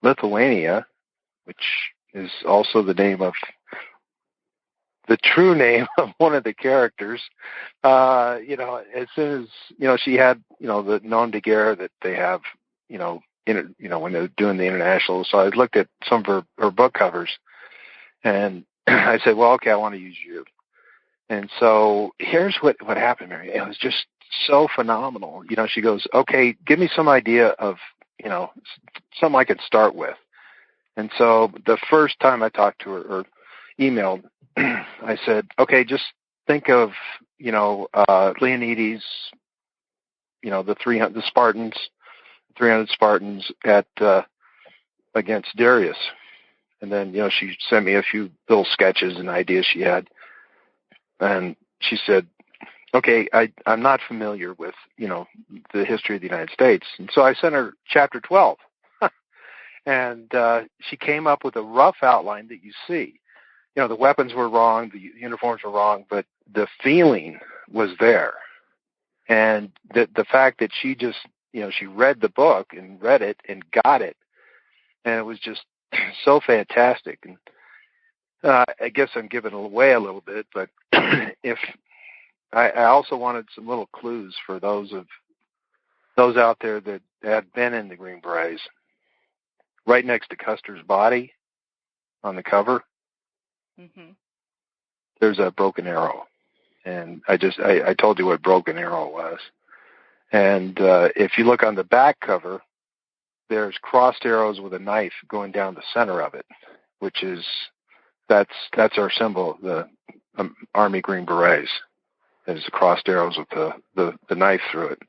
Lithuania, which is also the true name of one of the characters, as soon as, she had, the nom de guerre that they have, when they're doing the international. So I looked at some of her book covers, and I said, well, okay, I want to use you. And so here's what happened, Mary. It was just so phenomenal. She goes, okay, give me some idea of, something I could start with. And so the first time I talked to her or emailed, I said, okay, just think of, Leonidas, the Spartans, 300 Spartans against Darius. And then, she sent me a few little sketches and ideas she had. And she said, okay, I'm not familiar with, the history of the United States. And so I sent her chapter 12. And she came up with a rough outline that you see. The weapons were wrong, the uniforms were wrong, but the feeling was there. And the fact that she just, she read the book and read it and got it, and it was just so fantastic. And I guess I'm giving it away a little bit, but if I also wanted some little clues for those out there that had been in the Green Berets. Right next to Custer's body on the cover, there's a broken arrow. And I told you what broken arrow was. And if you look on the back cover, there's crossed arrows with a knife going down the center of it, which is that's our symbol, the Army Green Berets. There's the crossed arrows with the knife through it.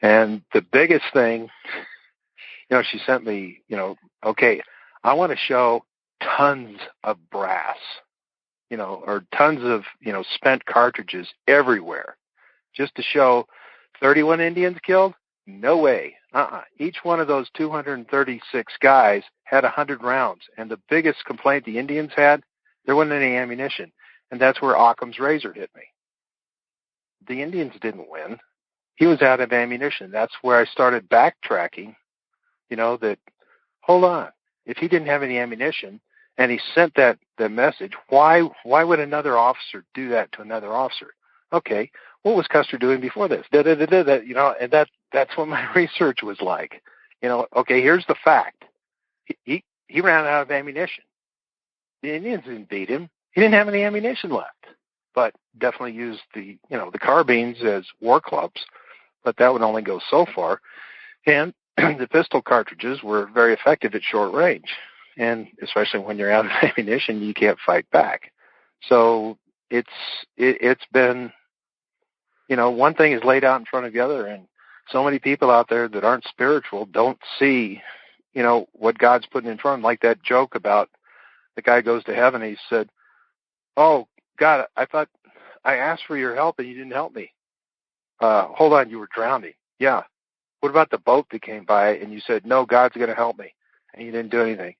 And the biggest thing, she sent me, okay, I want to show tons of brass, or tons of, spent cartridges everywhere, just to show 31 Indians killed? No way. Each one of those 236 guys had 100 rounds. And the biggest complaint the Indians had, there wasn't any ammunition. And that's where Occam's razor hit me. The Indians didn't win. He was out of ammunition. That's where I started backtracking, that, hold on, if he didn't have any ammunition and he sent that message, why would another officer do that to another officer? Okay, what was Custer doing before this? And that's what my research was like. Okay, here's the fact. He ran out of ammunition. The Indians didn't beat him. He didn't have any ammunition left, but definitely used the carbines as war clubs, but that would only go so far. And the pistol cartridges were very effective at short range. And especially when you're out of ammunition, you can't fight back. So it's been, one thing is laid out in front of the other, and so many people out there that aren't spiritual don't see, what God's putting in front of them. Like that joke about the guy goes to heaven, and he said, oh, God, I thought I asked for your help and you didn't help me. Hold on, you were drowning. Yeah. What about the boat that came by and you said, no, God's going to help me, and you didn't do anything?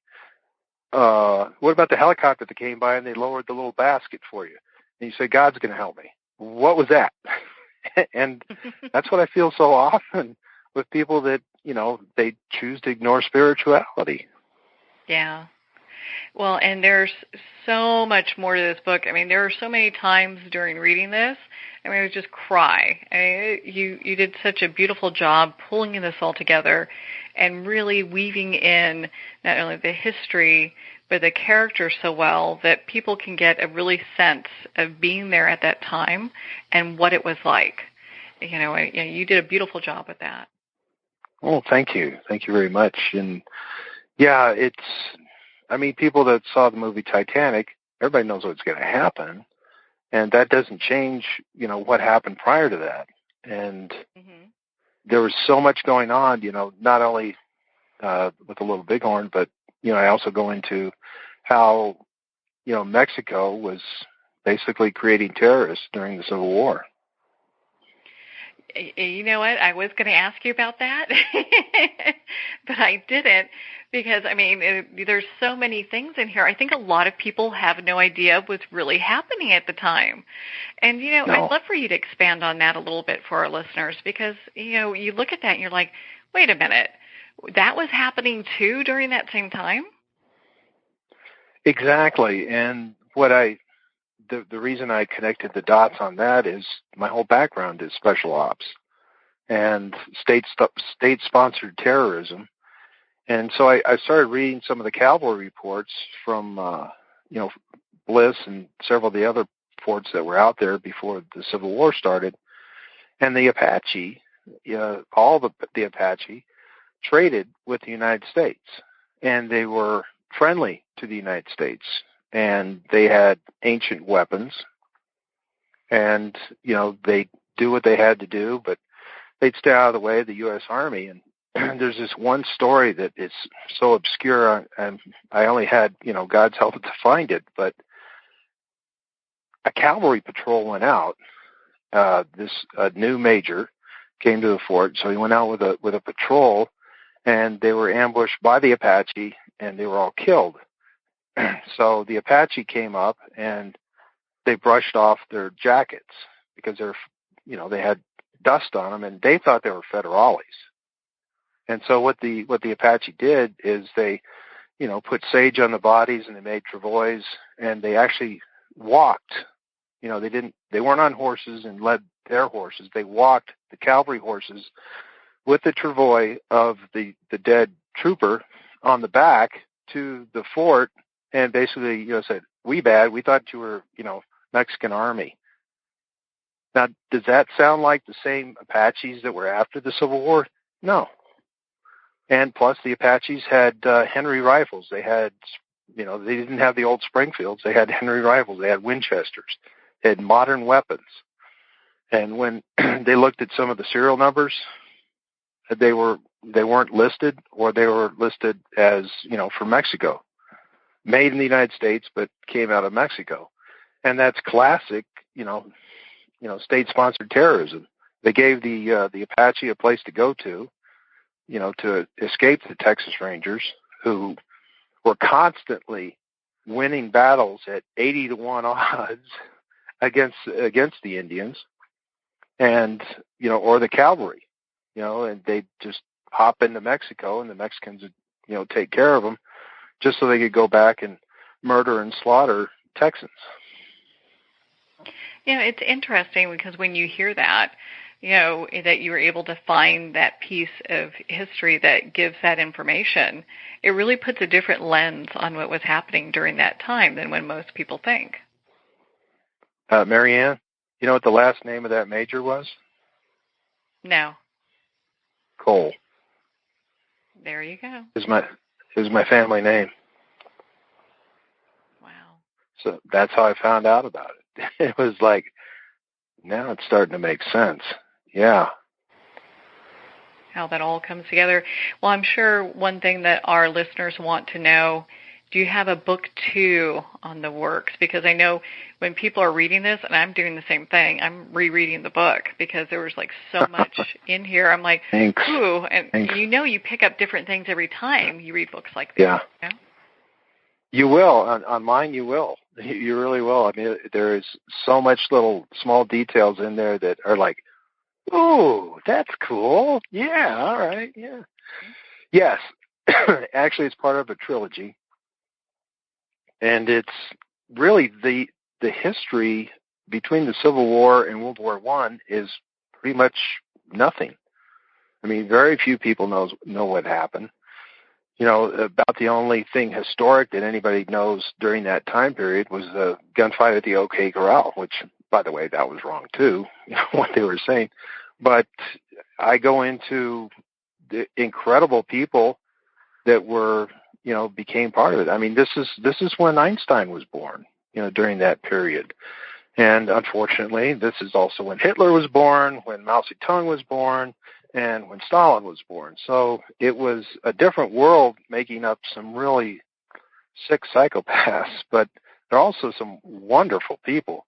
What about the helicopter that came by and they lowered the little basket for you, and you said, God's going to help me? What was that? And that's what I feel so often with people that, they choose to ignore spirituality. Yeah. Well, and there's so much more to this book. I mean, there are so many times during reading this, I mean, I would just cry. You did such a beautiful job pulling this all together and really weaving in not only the history, but the characters so well that people can get a really sense of being there at that time and what it was like. You did a beautiful job with that. Oh, thank you. Thank you very much. And yeah, people that saw the movie Titanic, everybody knows what's going to happen. And that doesn't change, what happened prior to that. And there was so much going on, not only with the Little Bighorn, but, I also go into how, Mexico was basically creating terrorists during the Civil War. You know what? I was going to ask you about that, but I didn't because, there's so many things in here. I think a lot of people have no idea what's really happening at the time. And, No. I'd love for you to expand on that a little bit for our listeners because, you look at that and you're like, wait a minute, that was happening too during that same time? Exactly. And the reason I connected the dots on that is my whole background is special ops and state-sponsored terrorism. And so I started reading some of the cavalry reports from, Bliss and several of the other forts that were out there before the Civil War started. And the Apache, all the Apache traded with the United States, and they were friendly to the United States. And they had ancient weapons, and, they do what they had to do, but they'd stay out of the way of the U.S. Army. And there's this one story that is so obscure, and I only had, God's help to find it, but a cavalry patrol went out. This new major came to the fort, so he went out with a patrol, and they were ambushed by the Apache, and they were all killed. So the Apache came up and they brushed off their jackets because they had dust on them, and they thought they were federales. And so what the Apache did is they, put sage on the bodies, and they made travois, and they actually walked. They weren't on horses and led their horses. They walked the cavalry horses with the travois of the dead trooper on the back to the fort. And basically, said, we thought you were, Mexican Army. Now, does that sound like the same Apaches that were after the Civil War? No. And plus, the Apaches had Henry rifles. They had, they didn't have the old Springfields. They had Henry rifles. They had Winchesters. They had modern weapons. And when they looked at some of the serial numbers, they weren't listed, or they were listed as, for Mexico. Made in the United States, but came out of Mexico. And that's classic, state-sponsored terrorism. They gave the Apache a place to go to escape the Texas Rangers, who were constantly winning battles at 80-1 odds against the Indians, and, or the cavalry, and they just hop into Mexico, and the Mexicans would, take care of them, just so they could go back and murder and slaughter Texans. It's interesting because when you hear that, that you were able to find that piece of history that gives that information, it really puts a different lens on what was happening during that time than when most people think. Marianne, you know what the last name of that major was? No. Cole. There you go. It was my family name. Wow. So that's how I found out about it. It was like, now it's starting to make sense. Yeah. How that all comes together. Well, I'm sure one thing that our listeners want to know, do you have a book 2 on the works? Because I know when people are reading this, and I'm doing the same thing, I'm rereading the book because there was like so much in here. I'm like, Thanks. ooh, and Thanks. you pick up different things every time you read books like this. Yeah. You will. On mine, you will. You really will. I mean, there is so much little small details in there that are like, ooh, that's cool. Yeah, all right, yeah. Yes. Actually, it's part of a trilogy. And it's really the history between the Civil War and World War I is pretty much nothing. I mean, very few people know what happened. You know, about the only thing historic that anybody knows during that time period was the gunfight at the OK Corral, which, by the way, that was wrong too, you know, what they were saying. But I go into the incredible people that were, you know, became part of it. I mean, this is when Einstein was born, you know, during that period. And unfortunately, this is also when Hitler was born, when Mao Zedong was born, and when Stalin was born. So it was a different world making up some really sick psychopaths, but there are also some wonderful people.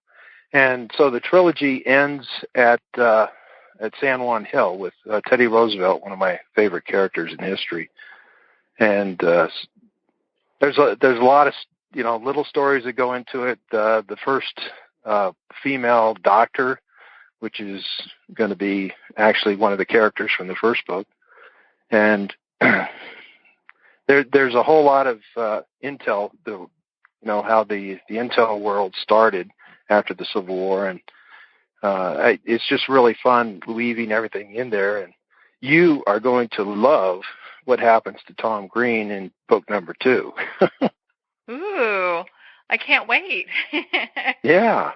And so the trilogy ends at San Juan Hill with Teddy Roosevelt, one of my favorite characters in history. And there's a lot of, you know, little stories that go into it. The first female doctor, which is going to be actually one of the characters from the first book. And there's a whole lot of intel, you know, how the intel world started after the Civil War. And it's just really fun weaving everything in there. And you are going to love what happens to Tom Green in book number 2. Ooh, I can't wait. Yeah.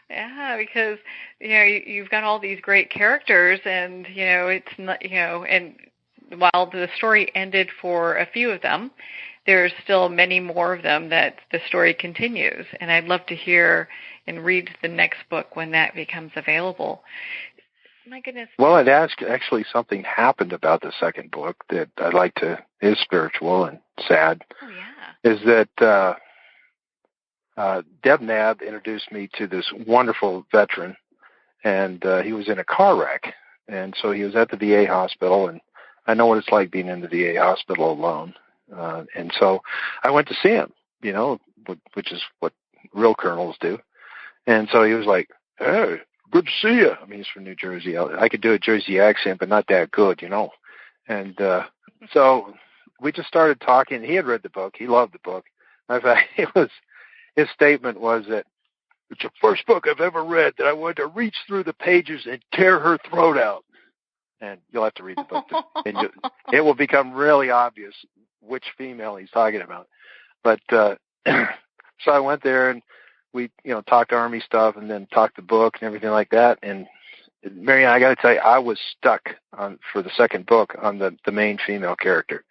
Yeah, because, you know, you've got all these great characters, and, you know, it's not, you know, and while the story ended for a few of them, there's still many more of them that the story continues. And I'd love to hear and read the next book when that becomes available. My goodness. Well, I'd ask, actually, something happened about the second book that I'd like to, is spiritual and sad. Oh, yeah. Is that Deb Nab introduced me to this wonderful veteran, and he was in a car wreck. And so he was at the VA hospital, and I know what it's like being in the VA hospital alone. And so I went to see him, you know, which is what real colonels do. And so he was like, "Hey, good to see you." I mean, he's from New Jersey. I could do a Jersey accent, but not that good, you know. And so we just started talking. He had read the book. He loved the book. In fact, his statement was that it's the first book I've ever read that I wanted to reach through the pages and tear her throat out. And you'll have to read the book, and it will become really obvious which female he's talking about. But so I went there, and we, you know, talked Army stuff, and then talked the book and everything like that. And Marianne, I got to tell you, I was stuck for the second book on the main female character.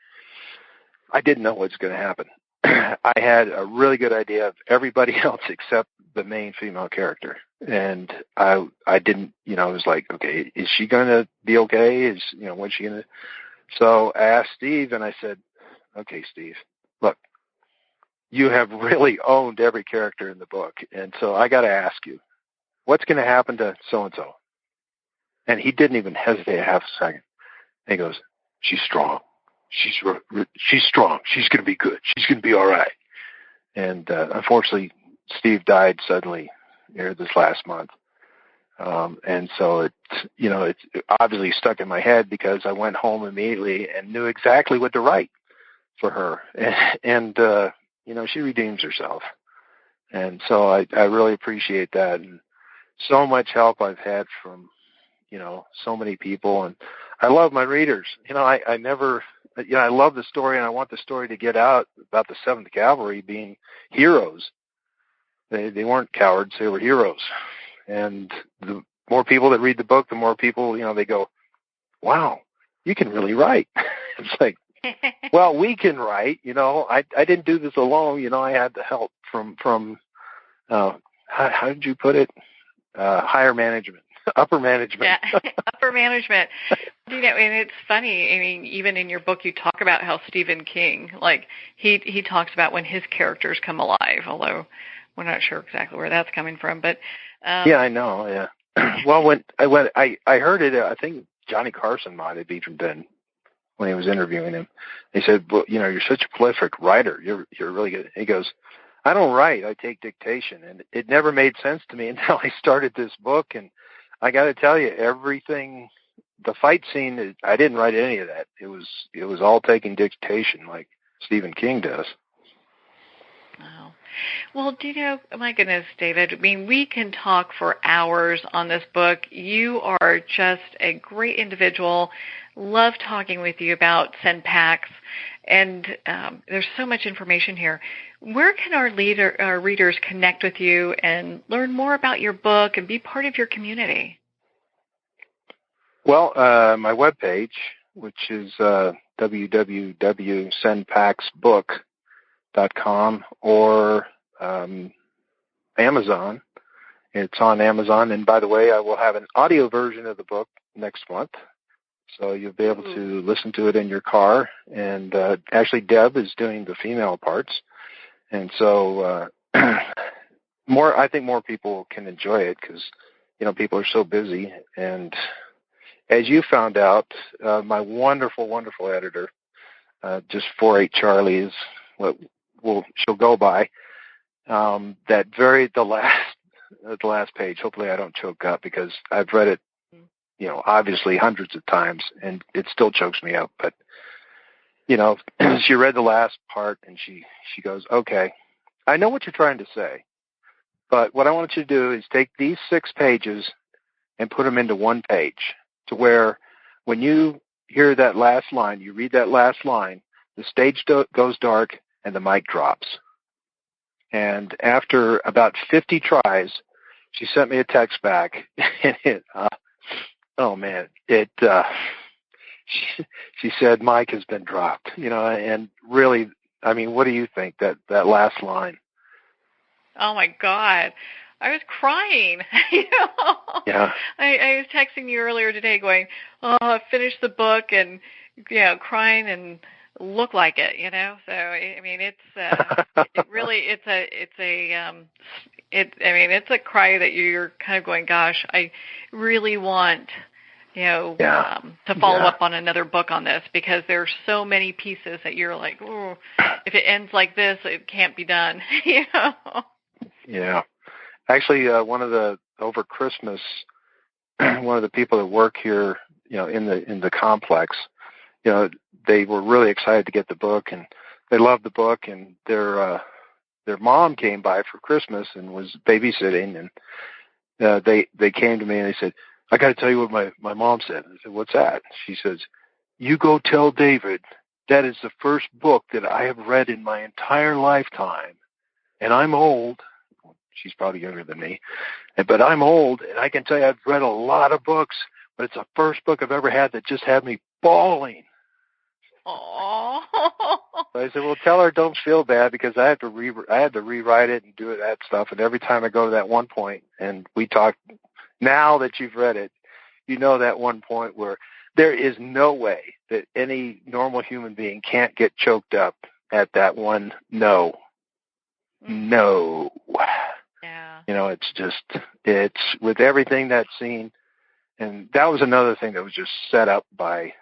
I didn't know what's going to happen. I had a really good idea of everybody else except the main female character. And I didn't, you know, I was like, okay, is she going to be okay? You know, when's she going to? So I asked Steve, and I said, okay, Steve, look, you have really owned every character in the book. And so I got to ask you, what's going to happen to so-and-so? And he didn't even hesitate a half a second. And he goes, she's strong. She's strong. She's going to be good. She's going to be all right. And unfortunately, Steve died suddenly here this last month. And so it's obviously stuck in my head because I went home immediately and knew exactly what to write for her. And you know, she redeems herself. And so I really appreciate that. And so much help I've had from, you know, so many people. And I love my readers. You know, I never... You know, I love the story, and I want the story to get out about the 7th Cavalry being heroes. They weren't cowards; they were heroes. And the more people that read the book, the more people, you know, they go, "Wow, you can really write." It's like, well, we can write. You know, I didn't do this alone. You know, I had the help from how did you put it? Higher management. Upper management. Yeah, upper management. You know, and it's funny. I mean, even in your book, you talk about how Stephen King, like, he talks about when his characters come alive, although we're not sure exactly where that's coming from. But yeah, I know. Yeah. Well, when I heard it, I think Johnny Carson might have even been when he was interviewing him. He said, "Well, you know, you're such a prolific writer. You're really good." He goes, "I don't write. I take dictation," and it never made sense to me until I started this book. And I got to tell you, everything, the fight scene, I didn't write any of that. It was all taking dictation like Stephen King does. Oh. Well, do you know, my goodness, David, I mean, we can talk for hours on this book. You are just a great individual. Love talking with you about Send Packs, and there's so much information here. Where can our readers connect with you and learn more about your book and be part of your community? Well, my webpage, which is www.sendpacksbook.com, or Amazon. It's on Amazon. And by the way, I will have an audio version of the book next month. So you'll be able to listen to it in your car. And actually, Deb is doing the female parts. And so I think more people can enjoy it because, people are so busy. And as you found out, my wonderful, wonderful editor, just 4-8 Charlie is what she'll go by. The last page, hopefully I don't choke up because I've read it, obviously hundreds of times and it still chokes me up. But, she read the last part and she goes, okay, I know what you're trying to say, but what I want you to do is take these 6 pages and put them into one page to where when you hear that last line, you read that last line, the stage goes dark and the mic drops. And after about 50 tries, she sent me a text back, and she said, Mike has been dropped, and really, I mean, what do you think, that last line? Oh, my God. I was crying. Yeah. I was texting you earlier today going, I finished the book and, crying and look like it, So, I mean, it's it's a cry that you're kind of going, gosh, I really want, to follow up on another book on this because there's so many pieces that you're like, oh, if it ends like this, it can't be done, Yeah. Actually, over Christmas, one of the people that work here, in the complex, they were really excited to get the book, and they loved the book, and their mom came by for Christmas and was babysitting, and they came to me and they said, I got to tell you what my mom said. I said, what's that? She says, you go tell David that is the first book that I have read in my entire lifetime, and I'm old. She's probably younger than me, but I'm old, and I can tell you I've read a lot of books, but it's the first book I've ever had that just had me bawling. Aww. So I said, well, tell her don't feel bad because I had to rewrite it and do that stuff. And every time I go to that one point, and we talk, now that you've read it, that one point where there is no way that any normal human being can't get choked up at that one no. No. Yeah. It's with everything that's seen. And that was another thing that was just set up by,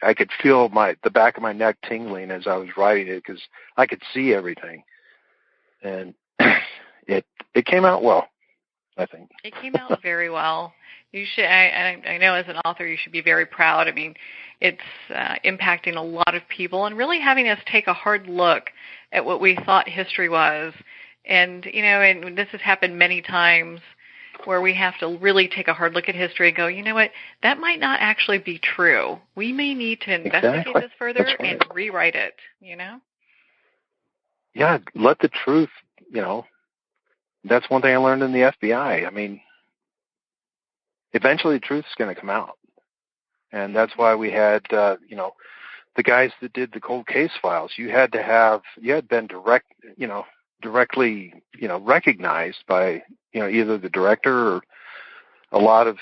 I could feel the back of my neck tingling as I was writing it because I could see everything. And it came out well, I think. It came out very well. You should. I know as an author you should be very proud. I mean, it's impacting a lot of people and really having us take a hard look at what we thought history was. And, and this has happened many times where we have to really take a hard look at history and go, you know what, that might not actually be true. We may need to investigate this further and rewrite it, Yeah, let the truth, that's one thing I learned in the FBI. I mean, eventually the truth is going to come out. And that's why we had, the guys that did the cold case files. You had been directly, recognized by, either the director or a lot of,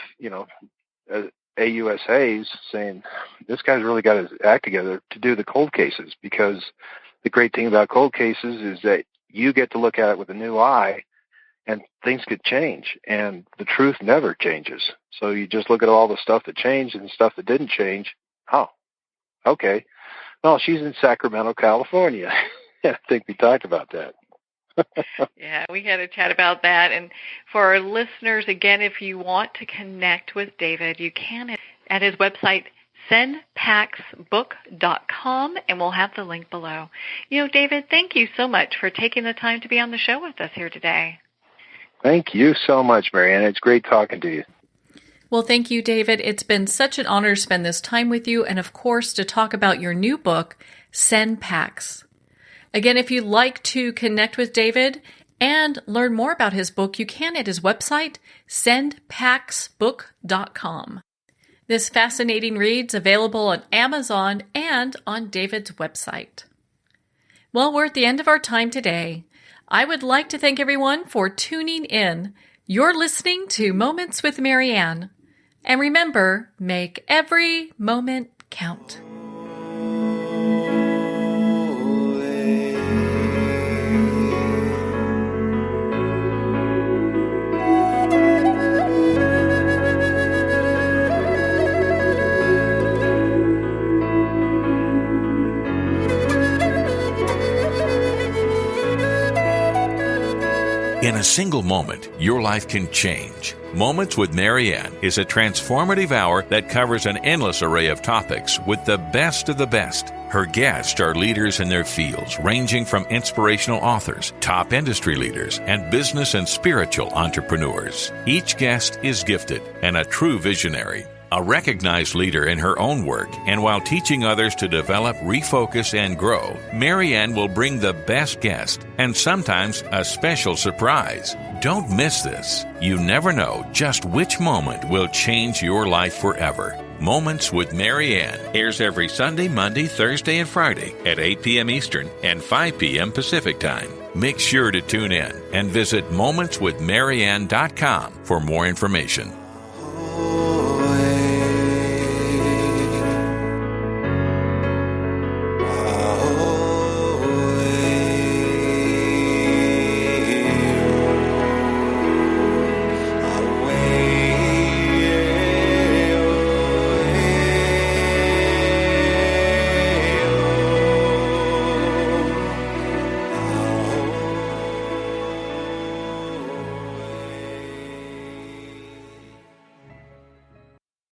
AUSAs saying, this guy's really got his act together to do the cold cases, because the great thing about cold cases is that you get to look at it with a new eye and things could change, and the truth never changes. So you just look at all the stuff that changed and the stuff that didn't change. Oh, okay. Well, she's in Sacramento, California. I think we talked about that. Yeah, we had a chat about that. And for our listeners, again, if you want to connect with David, you can at his website, sendpacksbook.com, and we'll have the link below. David, thank you so much for taking the time to be on the show with us here today. Thank you so much, Marianne. It's great talking to you. Well, thank you, David. It's been such an honor to spend this time with you and, of course, to talk about your new book, Send Packs. Again, if you'd like to connect with David and learn more about his book, you can at his website, sendpacksbook.com. This fascinating read's available on Amazon and on David's website. Well, we're at the end of our time today. I would like to thank everyone for tuning in. You're listening to Moments with Marianne. And remember, make every moment count. In a single moment, your life can change. Moments with Marianne is a transformative hour that covers an endless array of topics with the best of the best. Her guests are leaders in their fields, ranging from inspirational authors, top industry leaders, and business and spiritual entrepreneurs. Each guest is gifted and a true visionary, a recognized leader in her own work, and while teaching others to develop, refocus, and grow, Marianne will bring the best guest and sometimes a special surprise. Don't miss this. You never know just which moment will change your life forever. Moments with Marianne airs every Sunday, Monday, Thursday, and Friday at 8 p.m. Eastern and 5 p.m. Pacific Time. Make sure to tune in and visit momentswithmarianne.com for more information.